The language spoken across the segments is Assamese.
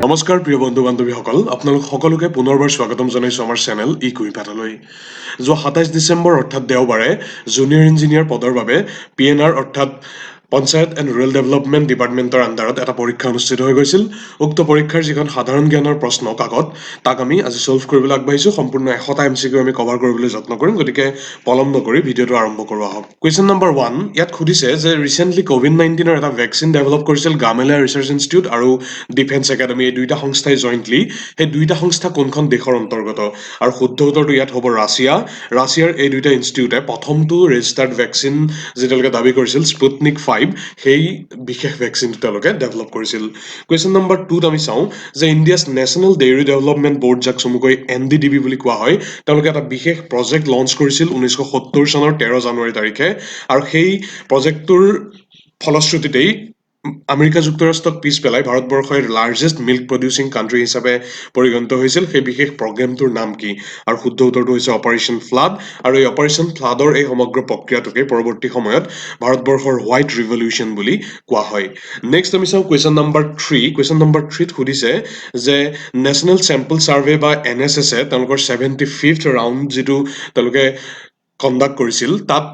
নমস্কাৰ প্ৰিয় বন্ধু বান্ধৱীসকল, আপোনালোক সকলোকে পুনৰবাৰ স্বাগতম জনাইছোঁ আমাৰ চেনেল ই কুইপাঠলৈ। যোৱা ২৭ ডিচেম্বৰ অৰ্থাৎ দেওবাৰে জুনিয়ৰ ইঞ্জিনিয়াৰ পদৰ বাবে PNR অৰ্থাৎ পঞ্চায়ত এণ্ড ৰুৰেল ডেভেলপমেণ্ট ডিপাৰ্টমেণ্টৰ আণ্ডাৰত এটা পৰীক্ষা অনুষ্ঠিত হৈ গৈছিল। উক্ত পৰীক্ষাৰ যিখন সাধাৰণ জ্ঞানৰ প্ৰশ্ন কাকত তাক আমি আজি ছল্ভ কৰিবলৈ আগবাঢ়িছোঁ। সম্পূৰ্ণ ১০০টা MCQ আমি কভাৰ কৰিবলৈ যত্ন কৰিম, গতিকে পলম নকৰি ভিডিঅ'টো আৰম্ভ কৰোঁ আহক। কুৱেশ্যন নম্বৰ 1 ইয়াত সুধিছে যে ৰিচেণ্টলি ক'ভিড-19ৰ এটা ভেকচিন ডেভেলপ কৰিছিল গামালেয়া ৰিচাৰ্চ ইনষ্টিটিউট আৰু ডিফেন্স একাডেমি, এই দুইটা সংস্থাই জইণ্টলি। সেই দুইটা সংস্থা কোনখন দেশৰ অন্তৰ্গত? আৰু শুদ্ধ উত্তৰটো ইয়াত হ'ব ৰাছিয়া। ৰাছিয়াৰ এই দুইটা ইনষ্টিটিউটে প্ৰথমটো ৰেজিষ্টাৰ্ড ভেকচিন যি তেওঁলোকে দাবী কৰিছিল স্পুটনিক 5, সেই বিশেষ ভেকচিনটো তেওঁলোকে ডেভেলপ কৰিছিল। কুৱেশ্যন নম্বৰ 2ত আমি চাওঁ যে India's national dairy development board, যাক চমুকৈ NDDB বুলি কোৱা হয়, তেওঁলোকে এটা বিশেষ প্ৰজেক্ট লঞ্চ কৰিছিল 1970 চনৰ 13 জানুৱাৰী তাৰিখে। আৰু সেই প্ৰজেক্টটোৰ ফলশ্ৰুতিতেই আমেৰিকা যুক্তৰাষ্ট্ৰক পিছ পেলাই ভাৰতবৰ্ষই লাৰ্জেষ্ট মিল্ক প্ৰডিউচিং কাণ্ট্ৰি হিচাপে পৰিগণিত হৈছিল। সেই বিশেষ প্ৰগ্ৰেমটোৰ নাম কি? আৰু শুদ্ধ উত্তৰটো হৈছে অপাৰেশ্যন ফ্লাড। আৰু এই অপাৰেশ্যন ফ্লাডৰ এই সমগ্ৰ প্ৰক্ৰিয়াটোকে পৰৱৰ্তী সময়ত ভাৰতবৰ্ষৰ হোৱাইট ৰিভলিউশ্যন বুলি কোৱা হয়। নেক্সট আমি চাওঁ কুৱেশ্যন নম্বৰ 3। কুৱেশ্যন নম্বৰ 3ত সুধিছে যে নেশ্যনেল চেম্পল ছাৰ্ভে বা NSSে তেওঁলোকৰ 75th ৰাউণ্ড যিটো তেওঁলোকে কণ্ডাক্ট কৰিছিল, তাত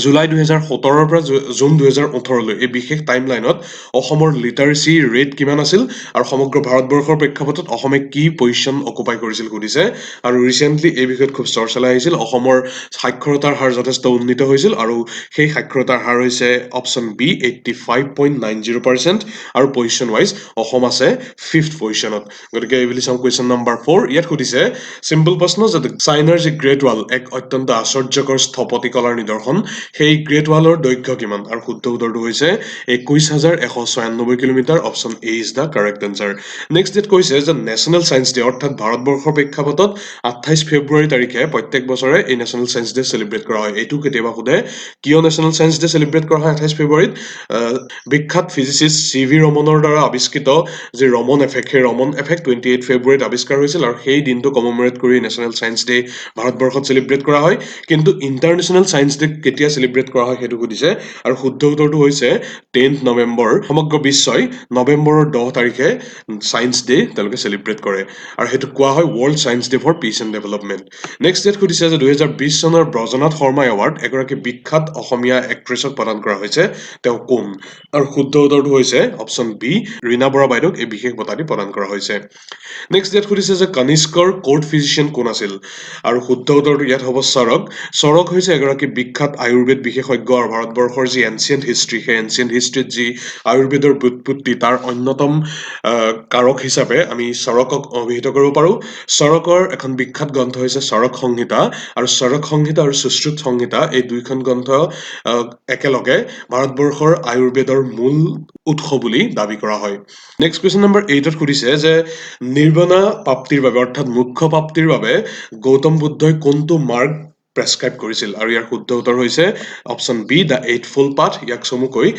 জুলাই 2017ৰ পৰা জুন 2018লৈ এই বিশেষ টাইমলাইনত অসমৰ লিটাৰেচি ৰেট কিমান আছিল আৰু সমগ্ৰ ভাৰতবৰ্ষৰ প্ৰেক্ষাপটত অসমে কি পজিশ্যন অকুপাই কৰিছিল সুধিছে। আৰু ৰিচেণ্টলি এই বিষয়ত খুব চৰ্চালৈ আহিছিল। অসমৰ সাক্ষৰতাৰ হাৰ যথেষ্ট উন্নীত হৈছিল আৰু সেই সাক্ষৰতাৰ হাৰ হৈছে অপশ্যন বি 85.90%। আৰু পজিশ্যন ৱাইজ অসম আছে 5th পজিশ্যনত। গতিকে এই বুলি চাওঁ কুৱেশ্যন নম্বৰ 4। ইয়াত সুধিছে চিম্পল প্ৰশ্ন যে চাইনাৰ যি গ্ৰেট ৱাল, এক অত্যন্ত আশ্চৰ্যকৰ স্থপতিকলাৰ নিদৰ্শন, সেই গ্ৰেট ৱালৰ দৈৰ্ঘ্য কিমান? আৰু শুদ্ধ উত্তৰটো হৈছে 21,196 কিলোমিটাৰ। Option A is the correct answer. Next that কৈছে যে নেশ্যনেল ছায়েন্স ডে অৰ্থাৎ ভাৰতবৰ্ষৰ প্ৰেক্ষাপটত 28 ফেব্ৰুৱাৰী তাৰিখে প্ৰত্যেক বছৰে এই নেশ্যনেল ছায়েন্স ডে চেলিব্ৰেট কৰা হয়। এইটো কেতিয়াবা সোধে, কিয় নেশ্যনেল ছায়েন্স ডে চেলিব্ৰেট কৰা হয় 28 ফেব্ৰুৱাৰীত? বিখ্যাত ফিজিচিষ্ট CV ৰমনৰ দ্বাৰা আৱিষ্কৃত যি ৰমন এফেক্ট, সেই ৰমন এফেক্ট 28 ফেব্ৰুৱাৰীত আৱিষ্কাৰ হৈছিল আৰু সেই দিনটো কমেমৰেট কৰি নেশ্যনেল ছায়েন্স ডে ভাৰতবৰ্ষত চেলিব্ৰেট কৰা হয়। কিন্তু ইণ্টাৰনেশ্যনেল ছায়েন্স ডে কেতিয়া চেলিব্ৰেট কৰা হয় সেইটো সুধিছে। আৰু শুদ্ধ উত্তৰটো হৈছে 10 নৱেম্বৰ। সমগ্ৰ বিশ্বই নৱেম্বৰৰ 10 তাৰিখে ছায়েন্স ডে তেওঁলোকে চেলিব্ৰেট কৰে আৰু সেইটো কোৱা হয় world science day for peace and development. Next that সুধিছে যে 2020 চনৰ ব্ৰজনাথ শৰ্মা এৱাৰ্ড এগৰাকী বিখ্যাত অসমীয়া এক্ট্ৰেছক প্ৰদান কৰা হৈছে, তেওঁ কোন? আৰু শুদ্ধ উত্তৰটো হৈছে অপশ্যন বি ৰীনা বৰা বাইদেউক এই বিশেষ বঁটাটি প্ৰদান কৰা হৈছে। নেক্সট ডেট সুধিছে যে কনিষ্কৰ কোৰ্ট ফিজিচিয়ান কোন আছিল? আৰু শুদ্ধ উত্তৰটো ইয়াত হ'ব চৰক। চৰক হৈছে এগৰাকী বিখ্যাত আয়ুৰ্বেদ বিশেষজ্ঞ আৰু ভাৰতবৰ্ষৰ যি এনচিয়েণ্ট হিষ্ট্ৰী, সেই এনচিয়েণ্ট হিষ্ট্ৰীত যি আয়ুৰ্বেদৰ ব্যুৎপত্তি তাৰ অন্যতম কাৰক হিচাপে আমি চৰকক অভিহিত কৰিব পাৰোঁ। চৰকৰ এখন বিখ্যাত গ্ৰন্থ হৈছে চৰক সংহিতা, আৰু চৰক সংহিতা আৰু সুশ্ৰুত সংহিতা এই দুইখন গ্ৰন্থ একেলগে ভাৰতবৰ্ষৰ আয়ুৰ্বেদৰ মূল উৎস বুলি দাবী কৰা হয়। নেক্সট কুৱেশ্যন নম্বৰ 8ত সুধিছে যে নিৰ্বাণা প্ৰাপ্তিৰ বাবে অৰ্থাৎ মোক্ষ প্ৰাপ্তিৰ বাবে গৌতম বুদ্ধই কোনটো মাৰ্গ প্ৰেছক্ৰাইব কৰিছিল? আৰু ইয়াৰ শুদ্ধ উত্তৰ হৈছে অপশ্যন বি দ্য এইটফোল্ড পাথ। ইয়াক চমুকৈ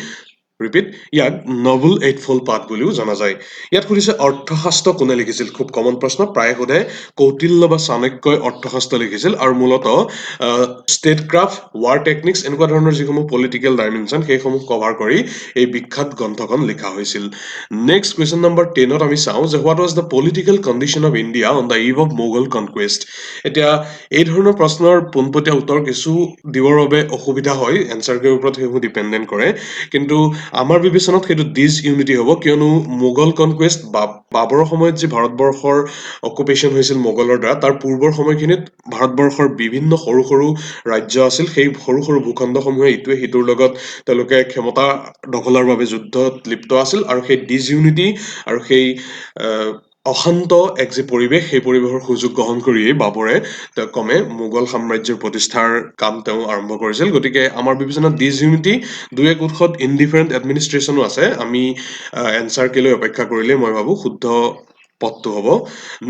ইয়াক নভেল এইটফোল্ড পাথ বুলিও জনা যায়। ইয়াত সুধিছে অৰ্থশাস্ত্ৰ কোনে লিখিছিল? খুব কমন প্ৰশ্ন, প্ৰায়ে সোধে। কৌটিল্য বা চাণক্যই অৰ্থশাস্ত্ৰ লিখিছিল আৰু মূলতঃ ষ্টেটক্ৰাফ্ট, ৱাৰ টেকনিক্স এনেকুৱা ধৰণৰ যিসমূহ পলিটিকেল ডাইমেনশ্যন সেইসমূহ কভাৰ কৰি এই বিখ্যাত গ্ৰন্থখন লিখা হৈছিল। নেক্সট কুৱেশ্যন নম্বৰ 10ত আমি চাওঁ যে what was the political condition of India on the eve of Mughal conquest? এতিয়া এই ধৰণৰ প্ৰশ্নৰ পোনপটীয়া উত্তৰ কিছু দিবৰ বাবে অসুবিধা হয়, এনচাৰটোৰ ওপৰত সেইসমূহ ডিপেণ্ডেণ্ট কৰে। কিন্তু আমাৰ বিবেচনাত সেইটো ডিছ ইউনিটি হ'ব, কিয়নো মোগল কনকুৱেষ্ট বা বাবৰৰ সময়ত যি ভাৰতবৰ্ষৰ অকুপেশ্যন হৈছিল মোগলৰ দ্বাৰা, তাৰ পূৰ্বৰ সময়খিনিত ভাৰতবৰ্ষৰ বিভিন্ন সৰু সৰু ৰাজ্য আছিল। সেই সৰু সৰু ভূখণ্ডসমূহে ইটোৱে সিটোৰ লগত তেওঁলোকে ক্ষমতা দখলৰ বাবে যুদ্ধত লিপ্ত আছিল আৰু সেই ডিছ ইউনিটি আৰু সেই অশান্ত এক যি পৰিৱেশ, সেই পৰিৱেশৰ সুযোগ গ্ৰহণ কৰিয়েই বাবৰে তেওঁ ক্ৰমে মোগল সাম্ৰাজ্যৰ প্ৰতিষ্ঠাৰ কাম তেওঁ আৰম্ভ কৰিছিল। গতিকে আমাৰ বিবেচনাত ডিছ ইউনিটি, দুই এক উৎসত ইনডিফাৰেণ্ট এডমিনিষ্ট্ৰেশ্যনো আছে। আমি এনচাৰ কেলৈ অপেক্ষা কৰিলে মই ভাবোঁ শুদ্ধ পথটো হ'ব।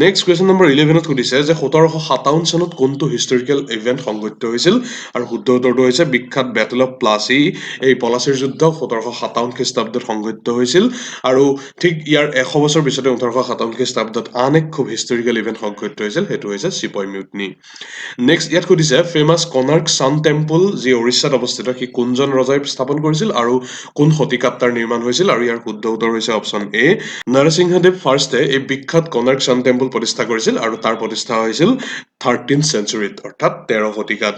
নেক্সট কুৱেশ্যন নম্বৰ 11ত সুধিছে যে 1757 চনত কোনটো হিষ্টৰিকেল ইভেণ্ট সংঘটিত হৈছিল? আৰু শুদ্ধ উত্তৰটো হৈছে বিখ্যাত বেটেল অফ প্লাচি। এই পলাচিৰ যুদ্ধ 1757 খ্ৰীষ্টাব্দত সংঘটিত হৈছিল আৰু ঠিক ইয়াৰ 100 বছৰ পিছতে 1857 খ্ৰীষ্টাব্দত আন এক খুব হিষ্টৰিকেল ইভেণ্ট সংঘটিত হৈছিল, সেইটো হৈছে চিপাই মিউটনি। নেক্সট ইয়াত সুধিছে ফেমাছ কনাৰ্ক ছান টেম্পল যি উৰিষ্যাত অৱস্থিত, সি কোনজন ৰজাই স্থাপন কৰিছিল আৰু কোন শতিকাত তাৰ নিৰ্মাণ হৈছিল? আৰু ইয়াৰ শুদ্ধ উত্তৰ হৈছে অপশ্যন এ নৰসিংহদেৱ ফাৰ্ষ্টে এই বিখ্যাত কোনাৰ্ক ছান টেম্পল প্ৰতিষ্ঠা কৰিছিল আৰু তাৰ প্ৰতিষ্ঠা হৈছিল 13th centuryত অৰ্থাৎ 13 শতিকাত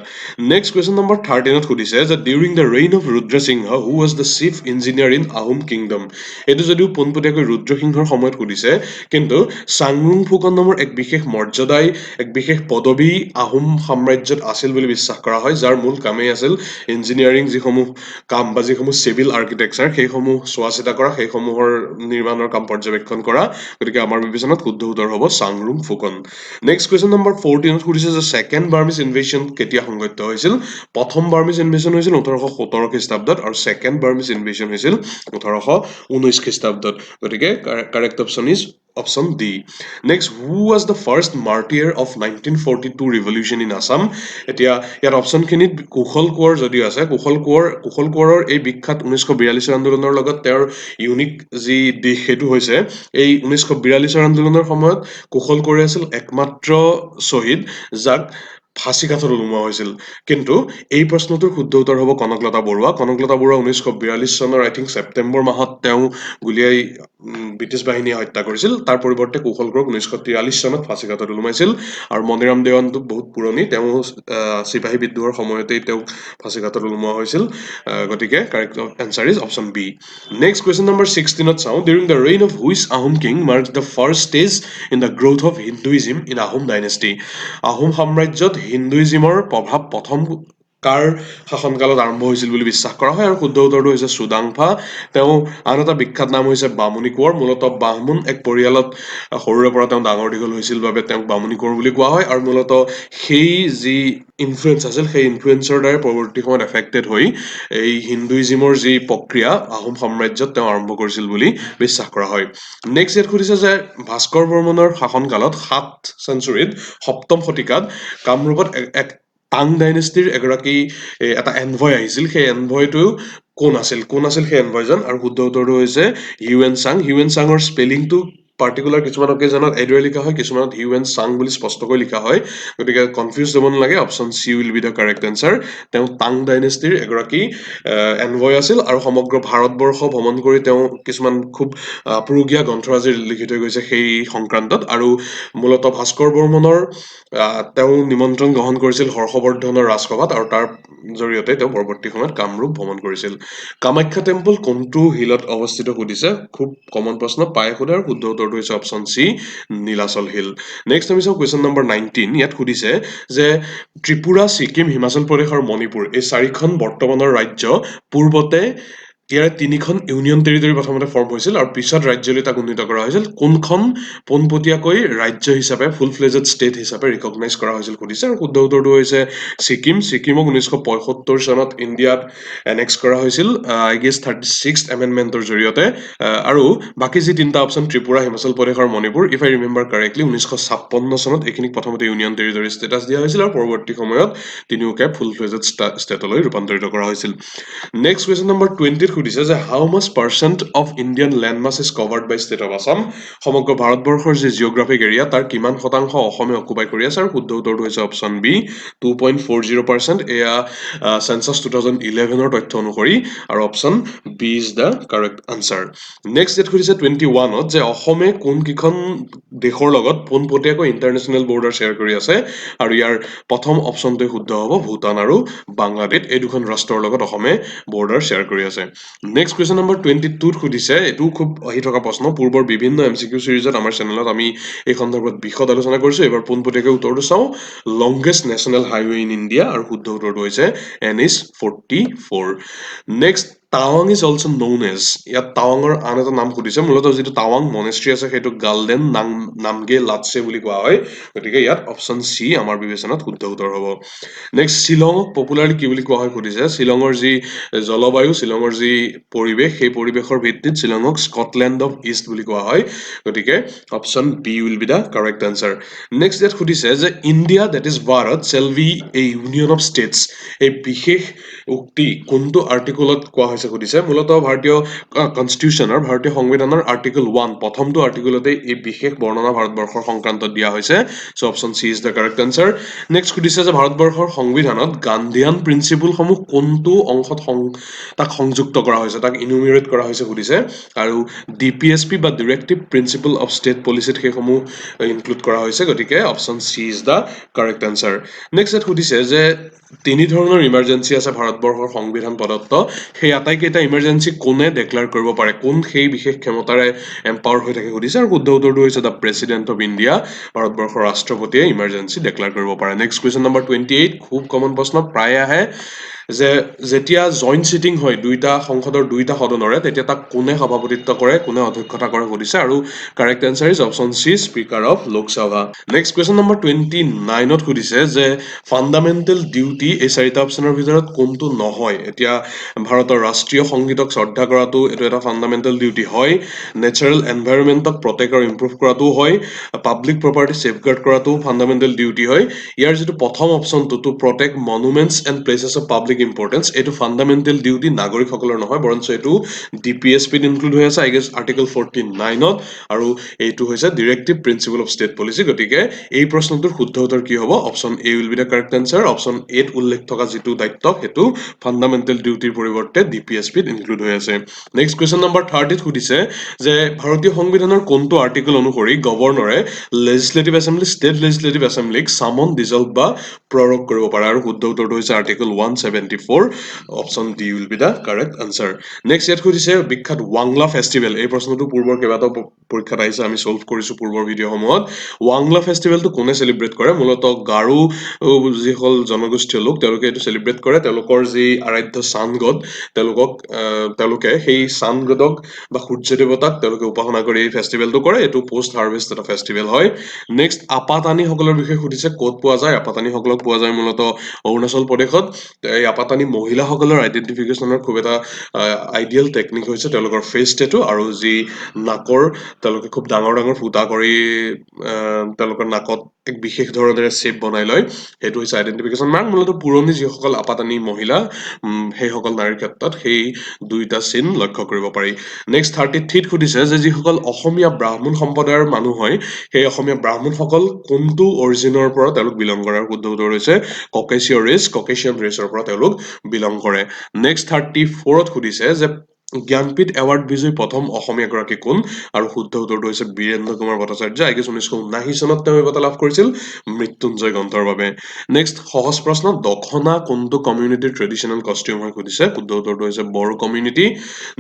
নেক্সট কুৱেশ্যন নম্বৰ 13ত সুধিছে যে during the reign of Rudra Singha who was the chief engineer in Ahom kingdom এইটো যদিও পোনপটীয়াকৈ ৰুদ্ৰসিংহৰ সময়ত সুধিছে কিন্তু চাংৰুং ফুকন নামৰ এক বিশেষ মৰ্যাদাই এক বিশেষ পদবী আহোম সাম্ৰাজ্যত আছিল বুলি বিশ্বাস কৰা হয় যাৰ মূল কামেই আছিল ইঞ্জিনিয়াৰিং যিসমূহ কাম বা যিসমূহ চিভিল আৰ্কিটেকচাৰ সেইসমূহ চোৱা চিতা কৰা সেইসমূহৰ নিৰ্মাণৰ কাম পৰ্যবেক্ষণ কৰা গতিকে আমাৰ বিবেচনাত শুদ্ধ উত্তৰ হ'ব Changrung Phukan next question number 14ত সুধিছে যে ছেকেণ্ড বাৰ্মিজ ইনভেশ্যন কেতিয়া সংঘটিত হৈছিল প্ৰথম বাৰ্মিজ ইনভেশ্যন হৈছিল 1817 খ্ৰীষ্টাব্দত আৰু ছেকেণ্ড বাৰ্মিজ ইনভেশ্যন হৈছিল 1819 খ্ৰীষ্টাব্দত গতিকে correct option is option D next who was the first martyr of 1942 revolution in Assam এতিয়া ইয়াত অপশ্যনখিনিত কুশল কোঁৱৰ যদিও আছে কুশল কোঁৱৰৰ এই বিখ্যাত 1942 আন্দোলনৰ লগত তেওঁৰ ইউনিক যি দিশ সেইটো হৈছে এই 1942 আন্দোলনৰ সময়ত কুশল কোঁৱৰে আছিল একমাত্ৰ শ্বহীদ যাক ফাঁচী কাঠত ওলোমোৱা হৈছিল কিন্তু এই প্ৰশ্নটোৰ শুদ্ধ উত্তৰ হ'ব কনকলতা বৰুৱা 1942 চনৰ আই থিংক ছেপ্টেম্বৰ মাহত তেওঁ গুলীয়াই ব্ৰিটিছ বাহিনীয়ে হত্যা কৰিছিল তাৰ পৰিৱৰ্তে কুশল কোঁৱৰক 1943 চনত ফাঁচী কাঠত ওলোমাইছিল আৰু মণিৰাম দেৱানটো বহুত পুৰণি তেওঁ চিপাহী বিদ্ৰোহৰ সময়তেই তেওঁক ফাঁচী কাঠত ওলোমোৱা হৈছিল গতিকে correct answer is option B next question number 16ত চাওঁ during the reign of which Ahom king mark the first stage in the growth of Hinduism in Ahom dynasty Ahom সাম্ৰাজ্যত হিন্দুইজিমৰ প্ৰভাৱ প্ৰথম কাৰ শাসনকালত আৰম্ভ হৈছিল বুলি বিশ্বাস কৰা হয় আৰু শুদ্ধ উত্তৰটো হৈছে চুডাংফা তেওঁ আন এটা বিখ্যাত নাম হৈছে বামুণী কোঁৱৰ মূলতঃ বাহমুণ এক পৰিয়ালত সৰুৰে পৰা তেওঁ ডাঙৰ দীঘল হৈছিল বাবে তেওঁক বামুণী কোঁৱৰ বুলি কোৱা হয় আৰু মূলতঃ সেই যি ইনফ্লুৱেঞ্চ আছিল সেই ইনফ্লুৱেঞ্চৰ দ্বাৰাই পৰৱৰ্তী সময়ত এফেক্টেড হৈ এই হিন্দুইজিমৰ যি প্ৰক্ৰিয়া আহোম সাম্ৰাজ্যত তেওঁ আৰম্ভ কৰিছিল বুলি বিশ্বাস কৰা হয় নেক্সট ইয়াত সুধিছে যে ভাস্কৰ বৰ্মনৰ শাসনকালত 7th চেঞ্চুৰীত সপ্তম শতিকাত কামৰূপত এক টাং ডাইনেষ্টিৰ এগৰাকী এটা এনভয় আহিছিল সেই এনভয়টো কোন আছিল সেই এনভয়জন আৰু শুদ্ধ উত্তৰটো হৈছে হিউৱেন চাঙৰ স্পেলিংটো পাৰ্টিকুলাৰ কিছুমান অকেজনত এইদৰে লিখা হয় কিছুমানত হিউৱেন চাং বুলি স্পষ্টকৈ লিখা হয় গতিকে কনফিউজ হ'ব নালাগে option C will be the correct answer তেওঁ টাং ডাইনেষ্টিৰ এগৰাকী এনভয় আছিল আৰু সমগ্ৰ ভাৰতবৰ্ষ ভ্ৰমণ কৰি তেওঁ কিছুমান খুব আপুৰুগীয়া গ্ৰন্থৰাজি লিখি থৈ গৈছে সেই সংক্ৰান্তত আৰু মূলতঃ ভাস্কৰ বৰ্মনৰ তেওঁ নিমন্ত্ৰণ গ্ৰহণ কৰিছিল হৰ্ষবৰ্ধনৰ ৰাজসভাত আৰু তাৰ জৰিয়তে তেওঁ পৰৱৰ্তী সময়ত কামৰূপ ভ্ৰমণ কৰিছিল কামাখ্যা টেম্পল কোনটো হিলত অৱস্থিত সুধিছে খুব কমন প্ৰশ্ন পাই সোধে আৰু শুদ্ধ উত্তৰটো হৈছে option C Nilachal hill next আমি চাওঁ কুৱেশ্যন নম্বৰ 19 ইয়াত সুধিছে যে ত্ৰিপুৰা ছিকিম হিমাচল প্ৰদেশ আৰু মণিপুৰ এই চাৰিখন বৰ্তমানৰ ৰাজ্য পূৰ্বতে ইয়াৰে তিনিখন ইউনিয়ন টেৰিটৰী প্ৰথমতে ফৰ্ম হৈছিল আৰু পিছত ৰাজ্যলৈ তাক উন্নীত কৰা হৈছিল কোনখন পোনপটীয়াকৈ ৰাজ্য হিচাপে ফুল ফ্লেজেড ষ্টেট হিচাপে ৰিকগনাইজ কৰা হৈছিল সুধিছে আৰু শুদ্ধ উত্তৰটো হৈছে ছিকিমক 1975 চনত ইণ্ডিয়াত এনেক্স কৰা হৈছিল আই গেছ 36th এমেণ্ডমেণ্টৰ জৰিয়তে আৰু বাকী যি তিনিটা অপশ্যন ত্ৰিপুৰা হিমাচল প্ৰদেশ আৰু Manipur if I remember correctly 1956 চনত এইখিনিক প্ৰথমতে ইউনিয়ন টেৰিটৰী ষ্টেটাছ দিয়া হৈছিল আৰু পৰৱৰ্তী সময়ত তিনিওকে ফুল ফ্লেজেড ষ্টেটলৈ ৰূপান্তৰিত কৰা হৈছিল নেক্সট কুৱেশ্যন নম্বৰ 20ত সুধিছে যে how much percent of Indian land mass is covered by state of Assam সমগ্ৰ ভাৰতবৰ্ষৰ যি জিঅ'গ্ৰাফিক এৰিয়া তাৰ কিমান শতাংশ অসমে অকুপাই কৰি আছে আৰু শুদ্ধ উত্তৰটো হৈছে অপশ্যন বি 2.40% এয়া চেঞ্চাছ 2011ৰ তথ্য অনুসৰি আৰু option B is the correct answer next ইয়াত সুধিছে 21ত যে অসমে কোনকেইখন দেশৰ লগত পোনপটীয়াকৈ ইণ্টাৰনেশ্যনেল বৰ্ডাৰ শ্বেয়াৰ কৰি আছে আৰু ইয়াৰ প্ৰথম অপশ্যনটোৱে শুদ্ধ হ'ব ভূটান আৰু বাংলাদেশ এই দুখন ৰাষ্ট্ৰৰ লগত অসমে বৰ্ডাৰ শ্বেয়াৰ কৰি আছে নেক্সট কুৱেশ্যন নম্বৰ 22ত সুধিছে এইটোও খুব আহি থকা প্ৰশ্ন পূৰ্বৰ বিভিন্ন MCQ চিৰিজত আমাৰ চেনেলত আমি এই সন্দৰ্ভত বিশদ আলোচনা কৰিছোঁ এবাৰ পোনপটীয়াকৈ উত্তৰটো চাওঁ longest national highway in India আৰু শুদ্ধ উত্তৰটো হৈছে NH44 নেক্সট টাৱাং ইজ অলছ' ন'ন এজ ইয়াত টাৱাঙৰ আন এটা নাম সুধিছে মূলতঃ যিটো টাৱাং মনেষ্ট্ৰী আছে সেইটো গাল্ডেন নামগে লাটছে বুলি কোৱা হয় গতিকে ইয়াত অপশ্যন চি আমাৰ বিবেচনাত শুদ্ধ উত্তৰ হ'ব নেক্সট শ্বিলঙক পপুলাৰলি কি বুলি কোৱা হয় সুধিছে শ্বিলঙৰ যি জলবায়ু শ্বিলঙৰ যি পৰিৱেশ সেই পৰিৱেশৰ ভিত্তিত শ্বিলঙক স্কটলেণ্ড অফ ইষ্ট বুলি কোৱা হয় গতিকে option B will be the correct answer next ইয়াত সুধিছে যে India that is Bharat shall be a union of states এই বিশেষ উক্তি কোনটো আৰ্টিকলত কোৱা হৈছে সুধিছে মূলতঃ ভাৰতীয় কনষ্টিটিউশ্যনৰ ভাৰতীয় সংবিধানৰ আৰ্টিকল 1 প্ৰথমটো আৰ্টিকলতে এই বিশেষ বৰ্ণনা ভাৰতবৰ্ষৰ সংক্ৰান্তত দিয়া হৈছে so option C is the correct answer next সুধিছে যে ভাৰতবৰ্ষৰ সংবিধানত গান্ধীয়ান প্ৰিন্সিপলসমূহ কোনটো অংশত তাক সংযুক্ত কৰা হৈছে তাক ইনুমিৰেট কৰা হৈছে সুধিছে আৰু ডিপিএছপি বা ডিৰেক্টিভ প্ৰিন্সিপল অফ ষ্টেট পলিচিত সেইসমূহ ইনক্লুড কৰা হৈছে গতিকে option C is the correct answer next ইয়াত সুধিছে যে তিনি ধৰণৰ ইমাৰ্জেঞ্চি আছে ভাৰতবৰ্ষৰ সংবিধান প্ৰদত্ত সেই আটাইকেইটা ইমাৰ্জেঞ্চি কোনে ডিক্লেয়াৰ কৰিব পাৰে কোন সেই বিশেষ ক্ষমতাৰে এম্পাৱাৰ হৈ থাকে সুধিছে আৰু শুদ্ধ উত্তৰটো হৈছে দ্য প্ৰেচিডেণ্ট অফ ইণ্ডিয়া ভাৰতবৰ্ষৰ ৰাষ্ট্ৰপতিয়ে ইমাৰ্জেঞ্চি ডিক্লেয়াৰ কৰিব পাৰে নেক্সট কুৱেশ্যন নম্বৰ 28 খুব কমন প্ৰশ্ন প্ৰায় আহে যে যেতিয়া জইণ্ট চিটিং হয় দুইটা সংসদৰ দুইটা সদনৰে তেতিয়া তাক কোনে সভাপতিত্ব কৰে কোনে অধ্যক্ষতা কৰে সুধিছে আৰু correct answer is option C speaker of Lok Sabha next question number 29ত সুধিছে যে ফাণ্ডামেণ্টেল ডিউটি এই চাৰিটা অপচনৰ ভিতৰত কোনটো নহয় এতিয়া ভাৰতৰ ৰাষ্ট্ৰীয় সংগীতক শ্ৰদ্ধা কৰাটো এইটো এটা ফাণ্ডামেণ্টেল ডিউটি হয় নেচাৰেল এনভাইৰনমেণ্টক প্ৰটেক্ট আৰু ইম্প্ৰুভ কৰাটো হয় পাব্লিক প্ৰপাৰ্টি ছেফগাৰ্ড কৰাটো ফাণ্ডামেণ্টেল ডিউটি হয় ইয়াৰ যিটো প্ৰথম অপচনটো to protect monuments and places of public importance এইটো ফাণ্ডামেণ্টেল ডিউটি নাগৰিকসকলৰ নহয় বৰঞ্চ এইটো ডিপিএছপিত ইনক্লুড হৈ আছে আই গেছ আৰ্টিকল 49ত আৰু এইটো হৈছে ডিৰেক্টিভ প্ৰিন্সিপল অফ ষ্টেট পলিচি গতিকে এই প্ৰশ্নটোৰ শুদ্ধ উত্তৰ কি হ'ব option A will be the correct answer option এত উল্লেখ থকা যিটো দায়িত্ব সেইটো ফাণ্ডামেণ্টেল ডিউটিৰ পৰিৱৰ্তে ডিপিএছপিত ইনক্লুড হৈ আছে নেক্সট কুৱেশ্যন নম্বৰ 30ত সুধিছে যে ভাৰতীয় সংবিধানৰ কোনটো আৰ্টিকল অনুসৰি গভৰ্ণৰে লেজিসলেটিভ এছেম্বলি ষ্টেট লেজিসলেটিভ এছেম্বলিক সামন ডিজলভ বা প্ৰৰোগ কৰিব পাৰে আৰু শুদ্ধ উত্তৰটো হৈছে article 174 option D will be the correct answer next ইয়াত সুধিছে বিখ্যাত ৱাংলা ফেষ্টিভেল এই প্ৰশ্নটো পূৰ্বৰ কেইবাটাও পৰীক্ষাত আহিছে আমি সলভ কৰিছো পূৰ্বৰ ভিডিঅ'সমূহত ৱাংলা ফেষ্টিভেলটো কোনে চেলিব্ৰেট কৰে মূলতঃ গাৰো যিসকল জনগোষ্ঠীয় লোক তেওঁলোকে এইটো চেলিব্ৰেট কৰে তেওঁলোকৰ যি আৰাধ্য চান গড তেওঁলোকে সেই চান গডক বা সূৰ্য দেৱতাক তেওঁলোকে উপাসনা কৰি এই ফেষ্টিভেলটো কৰে এইটো পোষ্ট হাৰ্ভেষ্ট এটা ফেষ্টিভেল হয় নেক্সট আপাতানিসকলৰ বিষয়ে সুধিছে ক'ত পোৱা যায় আপাতানিসকলক পোৱা যায় মূলতঃ অৰুণাচল প্ৰদেশত এই আপাতানি মহিলাসকলৰ আইডেন্টিফিকেশ্যনৰ খুব এটা আইডিয়েল টেকনিক হৈছে তেওঁলোকৰ ফেচ টেটু আৰু যি নাকৰ তেওঁলোকে খুব ডাঙৰ ডাঙৰ ফুটা কৰি তেওঁলোকৰ নাকত এক বিশেষ ধৰণেৰে শ্বেপ বনাই লয় সেইটো হৈছে আইডেন্টিফিকেশ্যন মাৰ্ক মূলতঃ পুৰণি যিসকল আপাতানি মহিলা সেইসকল নাৰীৰ ক্ষেত্ৰত সেই দুইটা চিন লক্ষ্য কৰিব পাৰি নেক্সট 33ত সুধিছে যে যিসকল অসমীয়া ব্ৰাহ্মণ সম্প্ৰদায়ৰ মানুহ হয় সেই অসমীয়া ব্ৰাহ্মণসকল কোনটো অৰিজিনৰ পৰা তেওঁলোক বিলং কৰে আৰু শুদ্ধ উত্তৰ হৈছে ককেচিয়ান ৰেচৰ পৰা তেওঁলোক বিলং কৰে নেক্সট 34ত সুধিছে যে জ্ঞানপীঠ এৱাৰ্ড বিজয়ী প্ৰথম অসমীয়াগৰাকী কোন আৰু শুদ্ধ উত্তৰটো হৈছে বীৰেন্দ্ৰ কুমাৰ ভট্টাচাৰ্য আই গেছ 1979 চনত তেওঁ এই বঁটা লাভ কৰিছিল মৃত্যুঞ্জয় গ্ৰন্থৰ বাবে নেক্সট সহজ প্ৰশ্ন দখনা কোনটো কমিউনিটিৰ ট্ৰেডিশ্যনেল কষ্টিউম হয় সুধিছে শুদ্ধ উত্তৰটো হৈছে বড়ো কমিউনিটি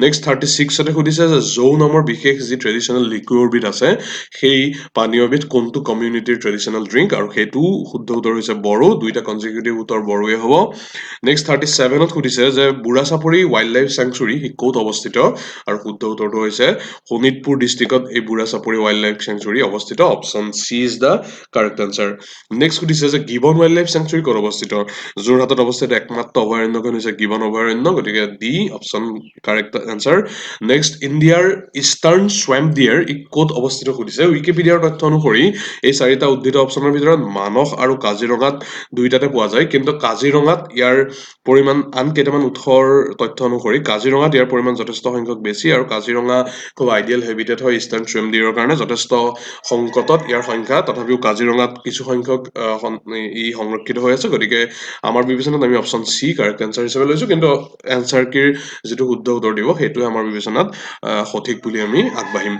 নেক্সট 36তে সুধিছে যে জৌ নামৰ বিশেষ যি ট্ৰেডিশ্যনেল লিকুইডবিধ আছে সেই পানীয়বিধ কোনটো কমিউনিটিৰ ট্ৰেডিশ্যনেল ড্ৰিংক আৰু সেইটো শুদ্ধ উত্তৰ হৈছে বড়ো দুইটা কনজিকিউটিভ উত্তৰ বড়োৱে হ'ব নেক্সট 37ত সুধিছে যে বুঢ়াচাপৰি ৱাইল্ড লাইফ চেংচুৰী ক'ত অৱস্থিত আৰু শুদ্ধ উত্তৰটো হৈছে শোণিতপুৰ ডিষ্ট্ৰিক্টত এই বুঢ়াচাপৰি ৱাইল্ড লাইফ চেংচুৰী অৱস্থিত option C is the correct answer next সুধিছে যে গিবন ৱাইল্ড লাইফ চেংচুৰী ক'ত অৱস্থিত যোৰহাটত অৱস্থিত একমাত্ৰ অভয়াৰণ্যখন হৈছে গিবন অভয়াৰণ্য গতিকে D option correct answer next ইণ্ডিয়াৰ ইষ্টাৰ্ণ স্ৱেম্প ডিয়াৰ ই ক'ত অৱস্থিত সুধিছে উইকিপিডিয়াৰ তথ্য অনুসৰি এই চাৰিটা উদ্ভিদ অপচনৰ ভিতৰত মানস আৰু কাজিৰঙাত দুইটাতে পোৱা যায় কিন্তু কাজিৰঙাত ইয়াৰ পৰিমাণ আন কেইটামান উৎসৰ তথ্য অনুসৰি কাজিৰঙাত ইয়াৰ পৰিমাণ যথেষ্ট সংখ্যক বেছি আৰু কাজিৰঙা খুব আইডিয়েল হেবিটেট হয় ইষ্টাৰ্ণ স্ৱেম্প ডিয়াৰৰ কাৰণে যথেষ্ট সংকটত ইয়াৰ সংখ্যা তথাপিও কাজিৰঙাত কিছু সংখ্যক ই সংৰক্ষিত হৈ আছে গতিকে আমাৰ বিবেচনাত আমি অপচন চি কাৰেক্ট আনসাৰ হিচাপে লৈছো কিন্তু এনসাৰ কিৰ যিটো শুদ্ধ উত্তৰ দিব সেইটোৱে আমাৰ বিবেচনাত সঠিক বুলি আমি আগবাঢ়িম